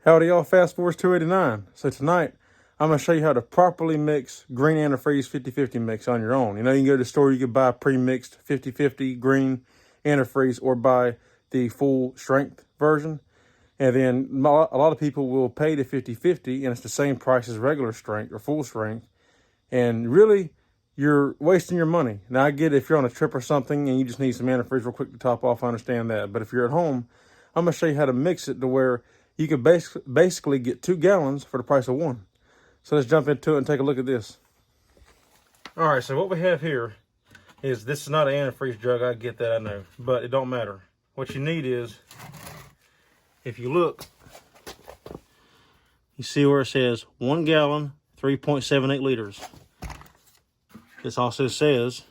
Howdy y'all, Fast Forward 289. So tonight, I'm going to show you how to properly mix green antifreeze 50-50 mix on your own. You know, you can go to the store, you can buy pre-mixed 50-50 green antifreeze or buy the full strength version. And then a lot of people will pay the 50-50 and it's the same price as regular strength or full strength. And really, you're wasting your money. Now I get it if you're on a trip or something and you just need some antifreeze real quick to top off, I understand that. But if you're at home, I'm going to show you how to mix it to where you can basically get 2 gallons for the price of 1. So let's jump into it and take a look at this. All right, so what we have here is, this is not an antifreeze jug, I get that, I know, but it don't matter. What you need is, if you look, you see where it says 1 gallon, 3.78 liters. This also says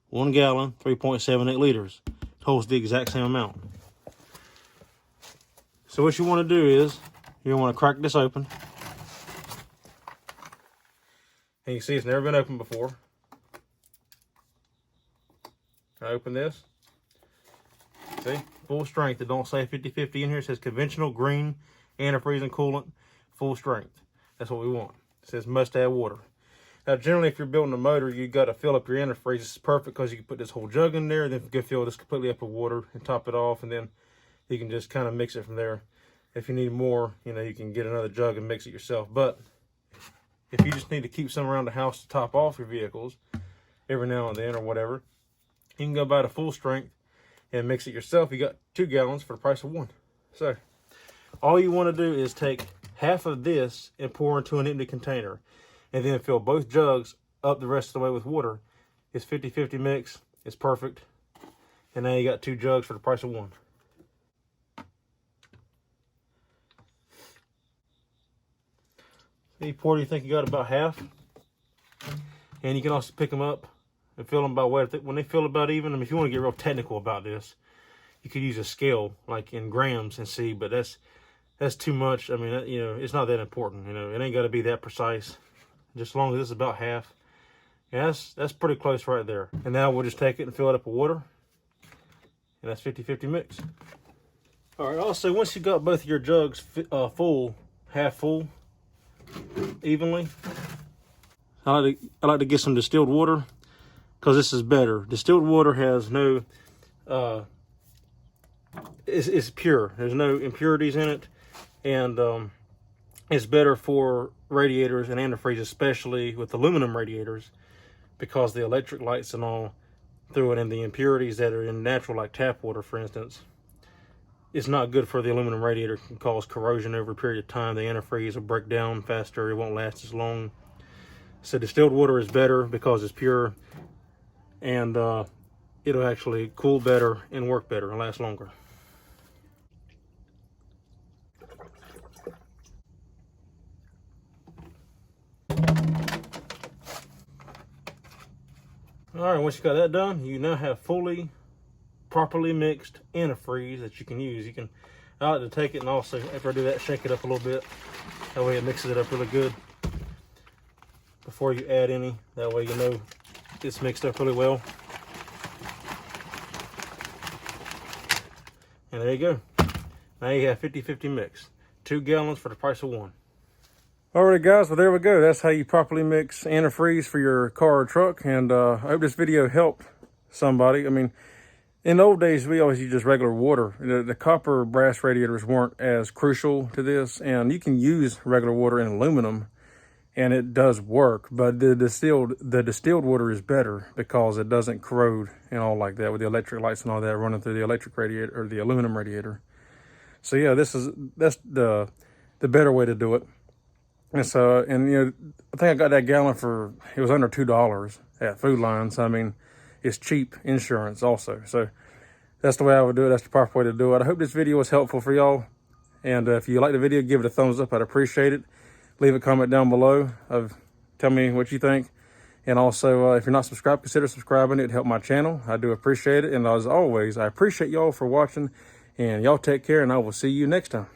1 gallon, 3.78 liters. It holds the exact same amount. So what you want to do is, you want to crack this open. And you see it's never been opened before. I open this. See, full strength. It don't say 50-50 in here. It says conventional green antifreeze and coolant, full strength. That's what we want. It says must add water. Now generally if you're building a motor, you got to fill up your antifreeze. It's perfect because you can put this whole jug in there, then you can fill this completely up with water and top it off, and then you can just kind of mix it from there. If you need more, you know, you can get another jug and mix it yourself. But if you just need to keep some around the house to top off your vehicles every now and then or whatever, you can go buy the full strength and mix it yourself. You got 2 gallons for the price of 1. So all you want to do is take half of this and pour into an empty container, and then fill both jugs up the rest of the way with water. It's 50-50 mix. It's perfect. And now you got 2 jugs for the price of 1. You pour, you think you got about half. And you can also pick them up and fill them by weight. When they fill about even, I mean, if you want to get real technical about this, you could use a scale like in grams and see, but that's too much. I mean, you know, it's not that important. You know, it ain't got to be that precise. Just as long as it's about half. Yeah, that's pretty close right there. And now we'll just take it and fill it up with water. And that's 50-50 mix. All right, also, once you got both of your jugs full, half full, evenly, I like to get some distilled water, because this is better. Distilled water has no, it's pure. There's no impurities in it, and it's better for radiators and antifreeze, especially with aluminum radiators, because the electric lights and all through it, and the impurities that are in natural, like tap water, for instance, it's not good for the aluminum radiator. It can cause corrosion over a period of time. The antifreeze will break down faster. It won't last as long. So distilled water is better because it's pure, and it'll actually cool better and work better and last longer. All right, once you got that done, you now have fully, properly mixed antifreeze that you can use. I like to take it and also, after I do that, shake it up a little bit. That way it mixes it up really good before you add any. That way you know it's mixed up really well. And there you go. Now you have 50-50 mix. 2 gallons for the price of 1. Alright guys, well there we go. That's how you properly mix antifreeze for your car or truck. And I hope this video helped somebody. I mean, in the old days, we always used just regular water. The copper brass radiators weren't as crucial to this. And you can use regular water in aluminum, and it does work. But the distilled water is better because it doesn't corrode and all like that with the electric lights and all that running through the electric radiator or the aluminum radiator. So yeah, that's the better way to do it. And so, and you know, I think I got that gallon for, it was under $2 at Food Line. So I mean, it's cheap insurance also. So that's the way I would do it. That's the proper way to do it. I hope this video was helpful for y'all. And if you like the video, give it a thumbs up. I'd appreciate it. Leave a comment down below tell me what you think. And also, if you're not subscribed, consider subscribing. It'd help my channel. I do appreciate it. And as always, I appreciate y'all for watching. And y'all take care, and I will see you next time.